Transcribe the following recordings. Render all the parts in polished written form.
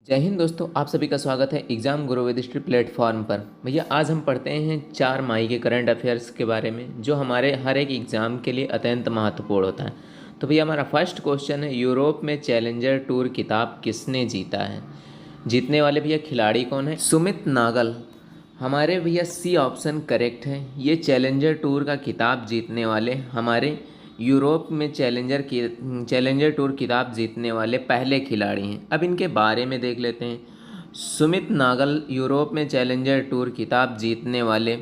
जय हिंद दोस्तों, आप सभी का स्वागत है एग्ज़ाम गुरु वेदिस्ट्री प्लेटफॉर्म पर। भैया आज हम पढ़ते हैं 4 मई के करंट अफेयर्स के बारे में, जो हमारे हर एक एग्ज़ाम के लिए अत्यंत महत्वपूर्ण होता है। तो भैया हमारा फर्स्ट क्वेश्चन है, यूरोप में चैलेंजर टूर खिताब किसने जीता है? जीतने वाले भैया खिलाड़ी कौन है? सुमित नागल। हमारे भैया सी ऑप्शन करेक्ट है। ये चैलेंजर टूर का खिताब जीतने वाले हमारे यूरोप में चैलेंजर टूर खिताब जीतने वाले पहले खिलाड़ी हैं। अब इनके बारे में देख लेते हैं। सुमित नागल यूरोप में चैलेंजर टूर खिताब जीतने वाले,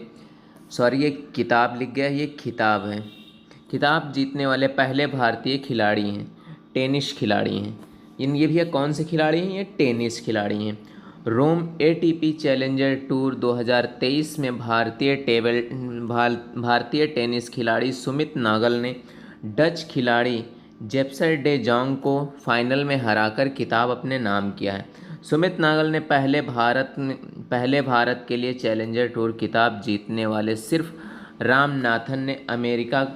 सॉरी ये किताब लिख गया, ये खिताब है। खिताब जीतने वाले पहले भारतीय खिलाड़ी हैं, टेनिस खिलाड़ी हैं। ये भैया कौन से खिलाड़ी हैं? ये टेनिस खिलाड़ी हैं। रोम एटीपी चैलेंजर टूर 2023 में भारतीय टेनिस खिलाड़ी सुमित नागल ने डच खिलाड़ी जेप्सर डे जोंग को फाइनल में हराकर खिताब अपने नाम किया है। सुमित नागल ने पहले भारत के लिए चैलेंजर टूर खिताब जीतने वाले सिर्फ रामनाथन ने अमेरिका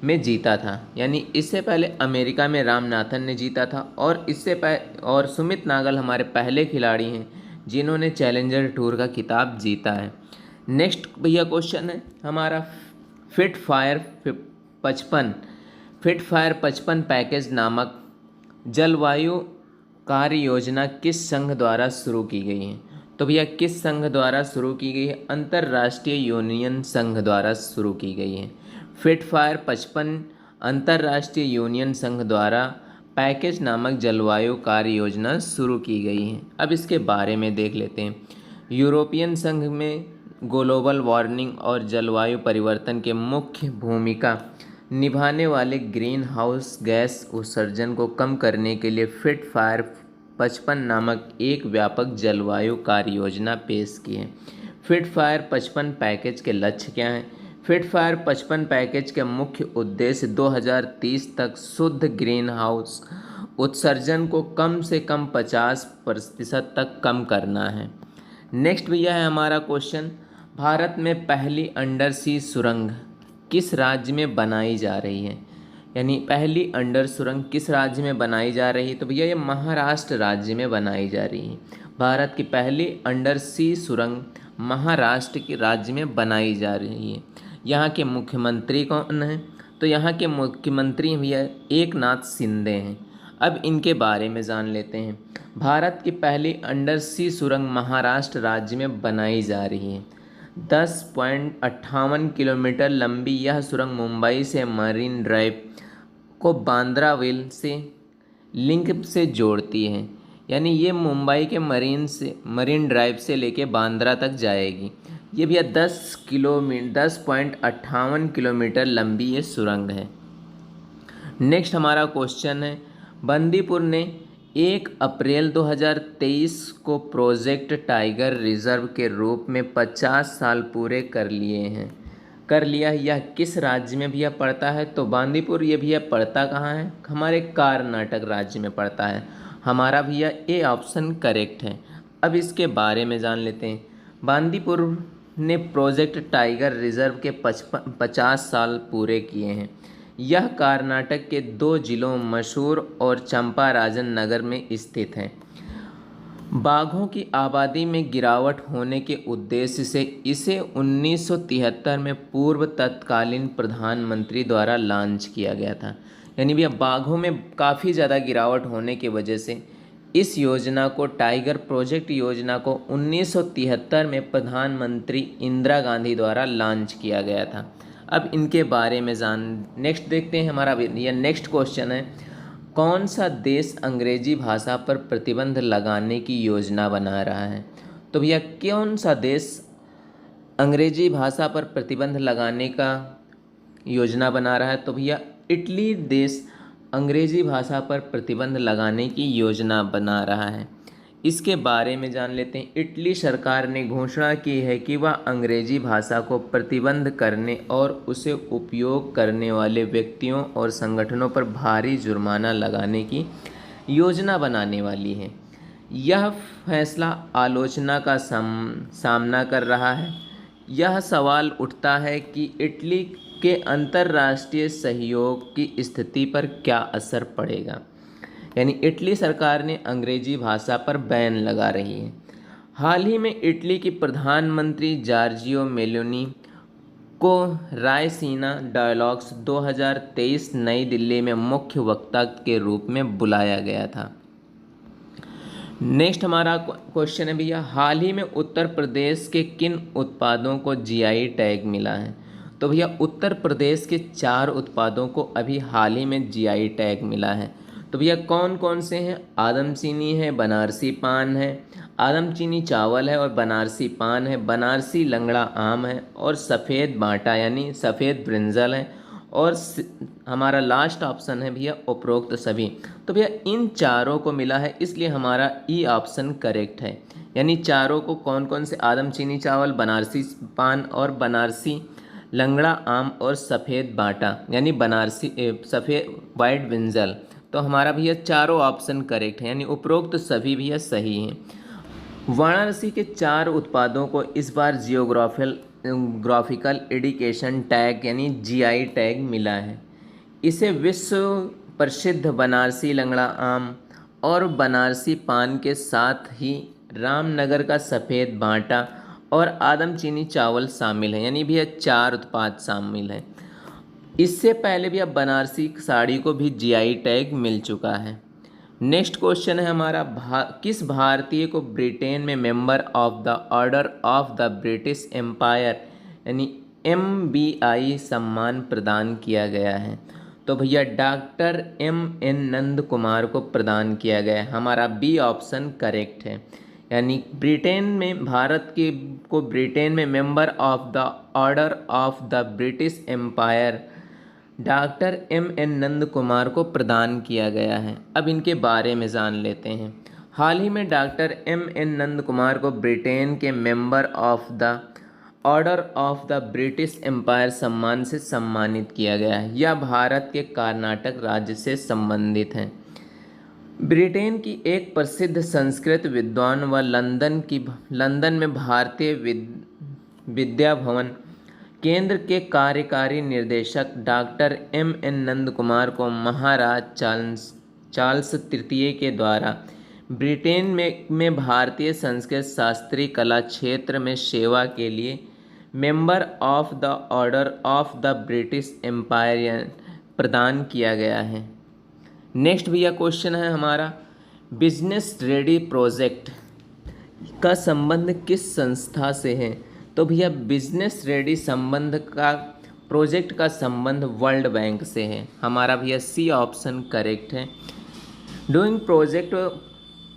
में जीता था, यानी इससे पहले अमेरिका में रामनाथन ने जीता था। और सुमित नागल हमारे पहले खिलाड़ी हैं जिन्होंने चैलेंजर टूर का खिताब जीता है। नेक्स्ट भैया क्वेश्चन है हमारा, fit fire 55 fit fire 55 package नामक जलवायु कार्य योजना किस संघ द्वारा शुरू की गई है? तो भैया किस संघ द्वारा शुरू की गई है? अंतर्राष्ट्रीय यूनियन संघ द्वारा शुरू की गई है। फिट फायर 55 अंतर्राष्ट्रीय यूनियन संघ द्वारा पैकेज नामक जलवायु कार्य योजना शुरू की गई है। अब इसके बारे में देख लेते हैं। यूरोपियन संघ में ग्लोबल वार्मिंग और जलवायु परिवर्तन के मुख्य भूमिका निभाने वाले ग्रीन हाउस गैस उत्सर्जन को कम करने के लिए फिट फायर 55 नामक एक व्यापक जलवायु कार्य योजना पेश की है। फिट फायर 55 पैकेज के लक्ष्य क्या हैं? फिट फायर 55 पैकेज के मुख्य उद्देश्य 2030 तक शुद्ध ग्रीन हाउस उत्सर्जन को कम से कम 50% तक कम करना है। नेक्स्ट भैया है हमारा क्वेश्चन, भारत में पहली अंडर सी सुरंग किस राज्य में बनाई जा रही है? यानी पहली अंडर सुरंग किस राज्य में बनाई जा रही है? तो भैया ये महाराष्ट्र राज्य में बनाई जा रही है। भारत की पहली अंडर सी सुरंग महाराष्ट्र के राज्य में बनाई जा रही है। यहाँ के मुख्यमंत्री कौन हैं? तो यहाँ के मुख्यमंत्री भैया एकनाथ शिंदे हैं। अब इनके बारे में जान लेते हैं। भारत की पहली अंडर सी सुरंग महाराष्ट्र राज्य में बनाई जा रही है। 10.58 किलोमीटर लंबी यह सुरंग मुंबई से मरीन ड्राइव को बांद्राविल से लिंक से जोड़ती है। यानी ये मुंबई के मरीन ड्राइव से लेके बांद्रा तक जाएगी। ये भैया 10.58 किलोमीटर लंबी ये सुरंग है। नेक्स्ट हमारा क्वेश्चन है, बंदीपुर ने 1 अप्रैल 2023 को प्रोजेक्ट टाइगर रिजर्व के रूप में 50 साल पूरे कर लिया। यह किस राज्य में भैया पड़ता है? तो बांदीपुर ये भैया पड़ता कहाँ है? हमारे कर्नाटक राज्य में पड़ता है। हमारा भैया ए ऑप्शन करेक्ट है। अब इसके बारे में जान लेते हैं। बांदीपुर ने प्रोजेक्ट टाइगर रिजर्व के 50 साल पूरे किए हैं। यह कर्नाटक के 2 जिलों मैसूर और चंपाराजन नगर में स्थित है। बाघों की आबादी में गिरावट होने के उद्देश्य से इसे 1973 में पूर्व तत्कालीन प्रधानमंत्री द्वारा लॉन्च किया गया था। यानी भैया बाघों में काफ़ी ज़्यादा गिरावट होने की वजह से इस योजना को, टाइगर प्रोजेक्ट योजना को 1973 में प्रधानमंत्री इंदिरा गांधी द्वारा लॉन्च किया गया था। अब इनके बारे में नेक्स्ट देखते हैं। हमारा यह नेक्स्ट क्वेश्चन है, कौन सा देश अंग्रेजी भाषा पर प्रतिबंध लगाने की योजना बना रहा है? तो भैया कौन सा देश अंग्रेजी भाषा पर प्रतिबंध लगाने का योजना बना रहा है? तो भैया इटली देश अंग्रेजी भाषा पर प्रतिबंध लगाने की योजना बना रहा है। इसके बारे में जान लेते हैं। इटली सरकार ने घोषणा की है कि वह अंग्रेजी भाषा को प्रतिबंध करने और उसे उपयोग करने वाले व्यक्तियों और संगठनों पर भारी जुर्माना लगाने की योजना बनाने वाली है। यह फैसला आलोचना का सामना कर रहा है। यह सवाल उठता है कि इटली के अंतर्राष्ट्रीय सहयोग की स्थिति पर क्या असर पड़ेगा। यानी इटली सरकार ने अंग्रेजी भाषा पर बैन लगा रही है। हाल ही में इटली की प्रधानमंत्री जॉर्जियो मेलोनी को रायसीना डायलॉग्स 2023 नई दिल्ली में मुख्य वक्ता के रूप में बुलाया गया था। नेक्स्ट हमारा क्वेश्चन है भैया, हाल ही में उत्तर प्रदेश के किन उत्पादों को जीआई टैग मिला है? तो भैया उत्तर प्रदेश के 4 उत्पादों को अभी हाल ही में जीआई टैग मिला है। तो भैया कौन कौन से हैं? आदम चीनी है, बनारसी पान है, आदम चीनी चावल है और बनारसी पान है, बनारसी लंगड़ा आम है और सफ़ेद बाटा यानी सफ़ेद ब्रिंजल है और हमारा लास्ट ऑप्शन है भैया उपरोक्त सभी। तो भैया इन चारों को मिला है, इसलिए हमारा ई ऑप्शन करेक्ट है। यानी चारों को कौन कौन से? आदम चीनी चावल, बनारसी पान और बनारसी लंगड़ा आम और सफ़ेद बाटा यानी बनारसी सफ़ेद वाइट ब्रिंजल। तो हमारा भैया चारों ऑप्शन करेक्ट है, यानी उपरोक्त सभी भैया सही हैं। वाराणसी के 4 उत्पादों को इस बार जियोग्राफिकल इंडिकेशन टैग यानी जीआई टैग मिला है। इसे विश्व प्रसिद्ध बनारसी लंगड़ा आम और बनारसी पान के साथ ही रामनगर का सफ़ेद बाटा और आदम चीनी चावल शामिल है, यानी भैया 4 उत्पाद शामिल हैं। इससे पहले भी अब बनारसी साड़ी को भी जीआई टैग मिल चुका है। नेक्स्ट क्वेश्चन है हमारा, किस भारतीय को ब्रिटेन में member of the order of the British empire यानी MBI सम्मान प्रदान किया गया है? तो भैया डॉक्टर MN नंद कुमार को प्रदान किया गया है। हमारा बी ऑप्शन करेक्ट है, यानी ब्रिटेन में भारत के को ब्रिटेन में member of the order of the British empire doctor MN Nand Kumar को प्रदान किया गया है। अब इनके बारे में जान लेते हैं। हाल ही में डॉक्टर MN नंद कुमार को ब्रिटेन के member of the order of the British empire सम्मान से सम्मानित किया गया है। यह भारत के कर्नाटक राज्य से संबंधित है। ब्रिटेन की एक प्रसिद्ध संस्कृत विद्वान व लंदन में भारतीय विद्या भवन केंद्र के कार्यकारी निर्देशक डॉक्टर MN नंद कुमार को महाराज चार्ल्स तृतीय के द्वारा ब्रिटेन में भारतीय संस्कृत शास्त्रीय कला क्षेत्र में सेवा के लिए member of the order of the British empire प्रदान किया गया है। नेक्स्ट भैया क्वेश्चन है हमारा, बिजनेस रेडी प्रोजेक्ट का संबंध किस संस्था से है? तो भैया बिजनेस रेडी प्रोजेक्ट का संबंध वर्ल्ड बैंक से है। हमारा भैया सी ऑप्शन करेक्ट है। डूइंग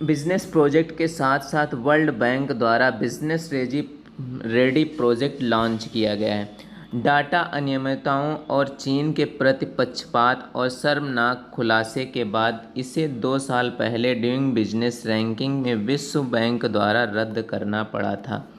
बिजनेस प्रोजेक्ट के साथ साथ वर्ल्ड बैंक द्वारा बिजनेस रेडी प्रोजेक्ट लॉन्च किया गया है। डाटा अनियमितताओं और चीन के प्रति पक्षपात और शर्मनाक खुलासे के बाद इसे 2 साल पहले डूइंग बिजनेस रैंकिंग में विश्व बैंक द्वारा रद्द करना पड़ा था।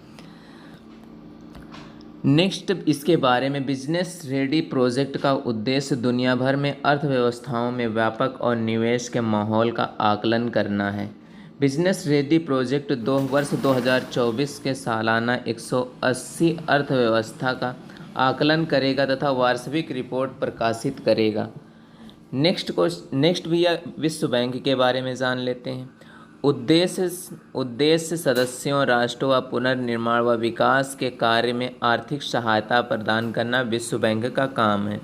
नेक्स्ट इसके बारे में, बिजनेस रेडी प्रोजेक्ट का उद्देश्य दुनिया भर में अर्थव्यवस्थाओं में व्यापक और निवेश के माहौल का आकलन करना है। बिजनेस रेडी प्रोजेक्ट वर्ष 2024 के सालाना 180 अर्थव्यवस्था का आकलन करेगा तथा वार्षिक रिपोर्ट प्रकाशित करेगा। नेक्स्ट भैया विश्व बैंक के बारे में जान लेते हैं। उद्देश्य सदस्यों राष्ट्रों व पुनर्निर्माण व विकास के कार्य में आर्थिक सहायता प्रदान करना विश्व बैंक का काम है।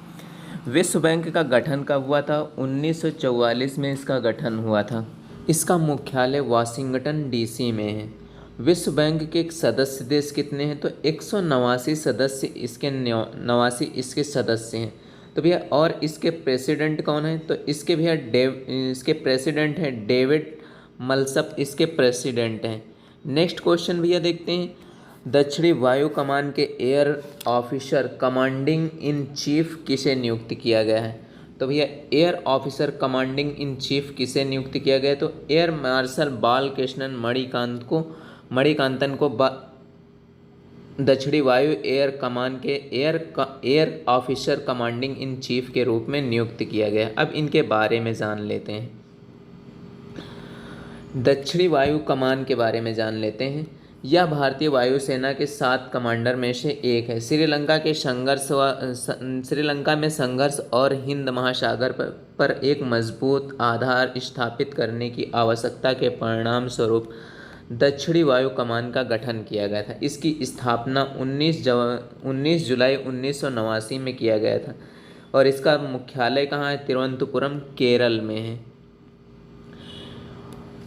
विश्व बैंक का गठन कब हुआ था? 1944 में इसका गठन हुआ था। इसका मुख्यालय वाशिंगटन DC में है। विश्व बैंक के सदस्य देश कितने हैं? तो 189 सदस्य इसके सदस्य हैं। तो भैया और इसके प्रेसिडेंट कौन है? तो इसके भैया इसके प्रेसिडेंट हैं डेविड मलसप, इसके प्रेसिडेंट हैं। नेक्स्ट क्वेश्चन भैया देखते हैं। दक्षिणी वायु कमान के air officer commanding in chief किसे नियुक्त किया गया है? तो भैया air officer commanding in chief किसे नियुक्त किया गया है? तो एयर मार्शल बालकृष्णन मणिकांतन को दक्षिणी वायु एयर कमान के air officer commanding in chief के रूप में नियुक्त किया गया। अब इनके बारे में जान लेते हैं। दक्षिणी वायु कमान के बारे में जान लेते हैं। यह भारतीय वायुसेना के 7 कमांडर में से एक है। श्रीलंका में संघर्ष और हिंद महासागर पर एक मजबूत आधार स्थापित करने की आवश्यकता के परिणाम स्वरूप दक्षिणी वायु कमान का गठन किया गया था। इसकी स्थापना 19 जुलाई 1989 में किया गया था और इसका मुख्यालय कहाँ है? तिरुवनंतपुरम, केरल में है।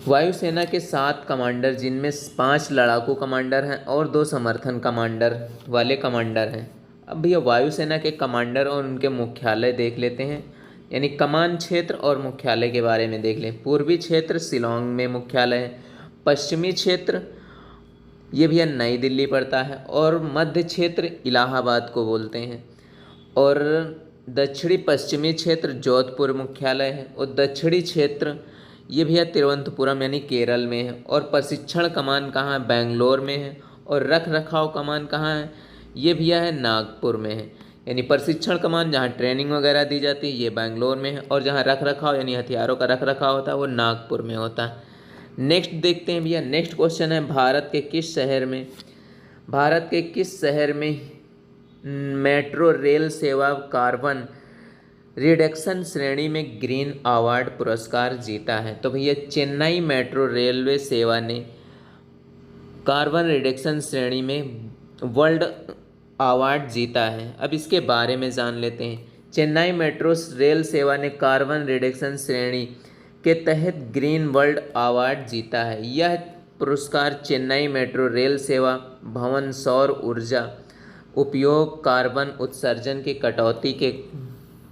वायुसेना के 7 कमांडर, जिनमें 5 लड़ाकू कमांडर हैं और 2 समर्थन कमांडर वाले कमांडर हैं। अब भैया वायुसेना के कमांडर और उनके मुख्यालय देख लेते हैं, यानी कमान क्षेत्र और मुख्यालय के बारे में देख लें। पूर्वी क्षेत्र शिलोंग में मुख्यालय है, पश्चिमी क्षेत्र ये भैया नई दिल्ली पड़ता है और मध्य क्षेत्र इलाहाबाद को बोलते हैं, और दक्षिणी पश्चिमी क्षेत्र जोधपुर मुख्यालय है, और दक्षिणी क्षेत्र ये भैया तिरुवनंतपुरम यानी केरल में है, और प्रशिक्षण कमान कहाँ है? बेंगलोर में है, और रख रखाव कमान कहाँ है? ये भैया है नागपुर में है। यानी प्रशिक्षण कमान जहाँ ट्रेनिंग वगैरह दी जाती है ये बेंगलोर में है, और जहाँ रख रखाव यानी हथियारों का रख रखाव होता है वो नागपुर में होता है। नेक्स्ट देखते हैं भैया, नेक्स्ट क्वेश्चन है भारत के किस शहर में मेट्रो रेल सेवा कार्बन रिडक्शन श्रेणी में ग्रीन अवार्ड पुरस्कार जीता है? तो भैया चेन्नई मेट्रो रेलवे सेवा ने कार्बन रिडक्शन श्रेणी में वर्ल्ड अवार्ड जीता है। अब इसके बारे में जान लेते हैं। चेन्नई मेट्रो रेल सेवा ने कार्बन रिडक्शन श्रेणी के तहत ग्रीन वर्ल्ड अवार्ड जीता है। यह पुरस्कार चेन्नई मेट्रो रेल सेवा भवन सौर ऊर्जा उपयोग कार्बन उत्सर्जन की कटौती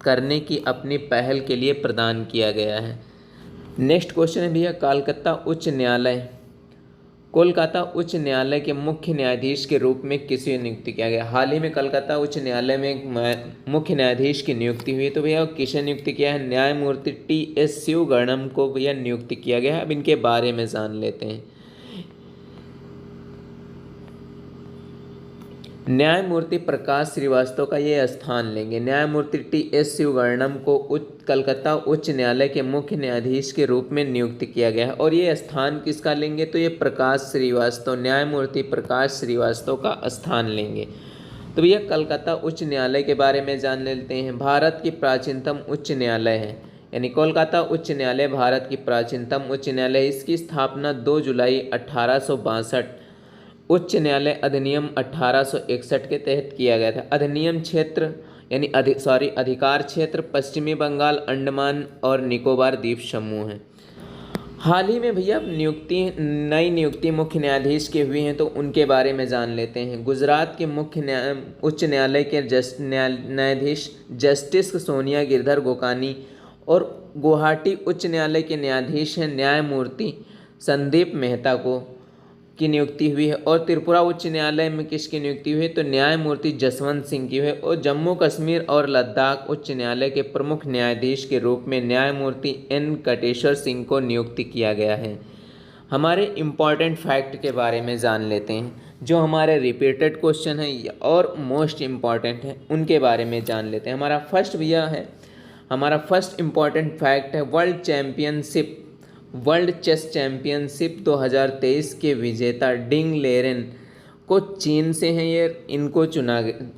करने की अपनी पहल के लिए प्रदान किया गया है। नेक्स्ट क्वेश्चन है भैया, कोलकाता उच्च न्यायालय के मुख्य न्यायाधीश के रूप में किसे नियुक्त किया गया? हाल ही में कलकत्ता उच्च न्यायालय में एक मुख्य न्यायाधीश की नियुक्ति हुई, तो भैया किसे नियुक्त किया है? न्यायमूर्ति TS शिवगणम को भैया नियुक्त किया गया है। अब इनके बारे में जान लेते हैं। न्यायमूर्ति प्रकाश श्रीवास्तव का ये स्थान लेंगे। न्यायमूर्ति TS शिवगणम को कलकत्ता उच्च न्यायालय के मुख्य न्यायाधीश के रूप में नियुक्त किया गया है, और ये स्थान किसका लेंगे? तो ये प्रकाश श्रीवास्तव, न्यायमूर्ति प्रकाश श्रीवास्तव का स्थान लेंगे। तो भैया कलकत्ता उच्च न्यायालय के बारे में जान लेते हैं। भारत की प्राचीनतम उच्च न्यायालय है, यानी कोलकाता उच्च न्यायालय भारत की प्राचीनतम उच्च न्यायालय। इसकी स्थापना 2 जुलाई 1862 उच्च न्यायालय अधिनियम 1861 के तहत किया गया था। अधिनियम क्षेत्र यानी अधिकार क्षेत्र पश्चिमी बंगाल, अंडमान और निकोबार द्वीप समूह है। हाल ही में भैया नई नियुक्ति मुख्य न्यायाधीश के हुई हैं, तो उनके बारे में जान लेते हैं। गुजरात के उच्च न्यायालय के न्यायाधीश जस्टिस सोनिया गिरधर गोकानी और गुवाहाटी उच्च न्यायालय के न्यायाधीश हैं न्यायमूर्ति संदीप मेहता की नियुक्ति हुई है। और त्रिपुरा उच्च न्यायालय में किसकी नियुक्ति हुई है? तो न्यायमूर्ति जसवंत सिंह की है। और जम्मू कश्मीर और लद्दाख उच्च न्यायालय के प्रमुख न्यायाधीश के रूप में न्यायमूर्ति N कटेश्वर सिंह को नियुक्त किया गया है। हमारे इम्पॉर्टेंट फैक्ट के बारे में जान लेते हैं, जो हमारे रिपीटेड क्वेश्चन है और मोस्ट इम्पॉर्टेंट है उनके बारे में जान लेते हैं। हमारा फर्स्ट इम्पॉर्टेंट फैक्ट है वर्ल्ड चेस चैम्पियनशिप 2023 के विजेता डिंग लेरेन को चीन से हैं।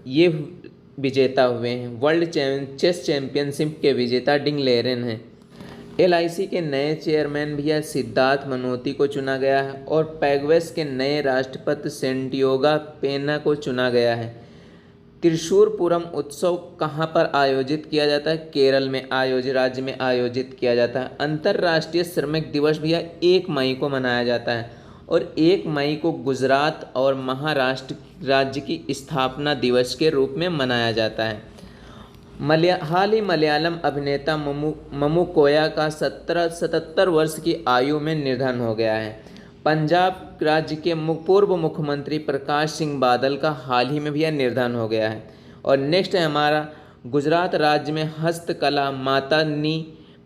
ये विजेता हुए हैं। वर्ल्ड चेस चैम्पियनशिप के विजेता डिंग लेरेन हैं। LIC के नए चेयरमैन भैया सिद्धार्थ मनोती को चुना गया है, और पैगवेस के नए राष्ट्रपति सेंटियागो पेना को चुना गया है। त्रिशूरपुरम उत्सव कहाँ पर आयोजित किया जाता है? केरल में राज्य में आयोजित किया जाता है। अंतर्राष्ट्रीय श्रमिक दिवस भैया 1 मई को मनाया जाता है, और 1 मई को गुजरात और महाराष्ट्र राज्य की स्थापना दिवस के रूप में मनाया जाता है। हाल ही मलयालम अभिनेता ममू कोया का 77 वर्ष की आयु में निधन हो गया है। पंजाब राज्य के पूर्व मुख्यमंत्री प्रकाश सिंह बादल का हाल ही में भी निधन हो गया है। और नेक्स्ट है हमारा, गुजरात राज्य में हस्तकला माता नी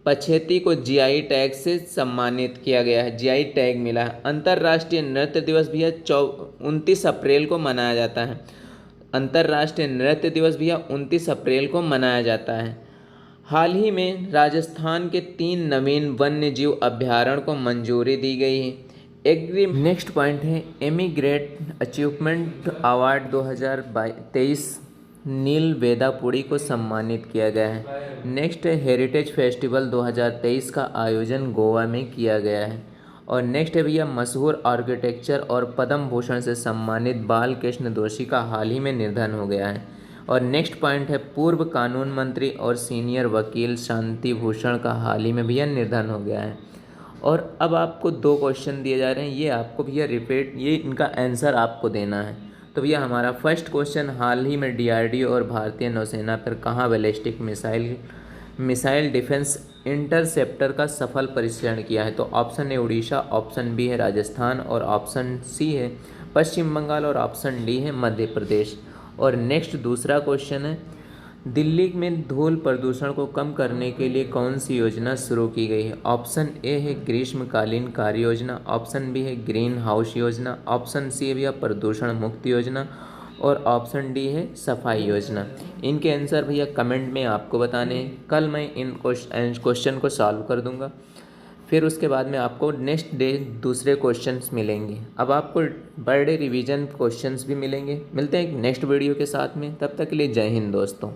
पछेती को GI टैग से सम्मानित किया गया है, GI टैग मिला है। अंतर्राष्ट्रीय नृत्य दिवस भी 29 अप्रैल को मनाया जाता है। अंतर्राष्ट्रीय नृत्य दिवस भी 29 अप्रैल को मनाया जाता है। हाल ही में राजस्थान के 3 नवीन वन्य जीव अभ्यारण्य को मंजूरी दी गई है। एग्री। नेक्स्ट पॉइंट है एमी ग्रेट अचीवमेंट अवार्ड 2023 नील वेदापुरी को सम्मानित किया गया है। नेक्स्ट है हेरिटेज फेस्टिवल 2023 का आयोजन गोवा में किया गया है। और नेक्स्ट है भैया मशहूर आर्किटेक्चर और पद्म भूषण से सम्मानित बाल कृष्ण दोषी का हाल ही में निधन हो गया है। और नेक्स्ट पॉइंट है पूर्व कानून मंत्री और सीनियर वकील शांति भूषण का हाल ही में भैया निधन हो गया है। और अब आपको 2 क्वेश्चन दिए जा रहे हैं, ये आपको भैया रिपीट, ये इनका आंसर आपको देना है। तो भैया हमारा फर्स्ट क्वेश्चन, हाल ही में डीआरडीओ और भारतीय नौसेना पर कहाँ बैलिस्टिक मिसाइल डिफेंस इंटरसेप्टर का सफल परीक्षण किया है? तो option A Orissa, option B है राजस्थान, और ऑप्शन सी है पश्चिम बंगाल, और ऑप्शन डी है मध्य प्रदेश। और नेक्स्ट दूसरा क्वेश्चन है, दिल्ली में धूल प्रदूषण को कम करने के लिए कौन सी योजना शुरू की गई है? ऑप्शन ए है ग्रीष्मकालीन कार्य योजना, ऑप्शन बी है ग्रीन हाउस योजना, ऑप्शन सी है भैया प्रदूषण मुक्त योजना, और ऑप्शन डी है सफाई योजना। इनके आंसर भैया कमेंट में आपको बताने हैं। कल मैं इन क्वेश्चन को सॉल्व कर दूंगा, फिर उसके बाद में आपको नेक्स्ट डे दूसरे क्वेश्चंस मिलेंगे। अब आपको बर्थडे रिवीजन क्वेश्चंस भी मिलेंगे। मिलते हैं एक नेक्स्ट वीडियो के साथ में, तब तक के लिए जय हिंद दोस्तों।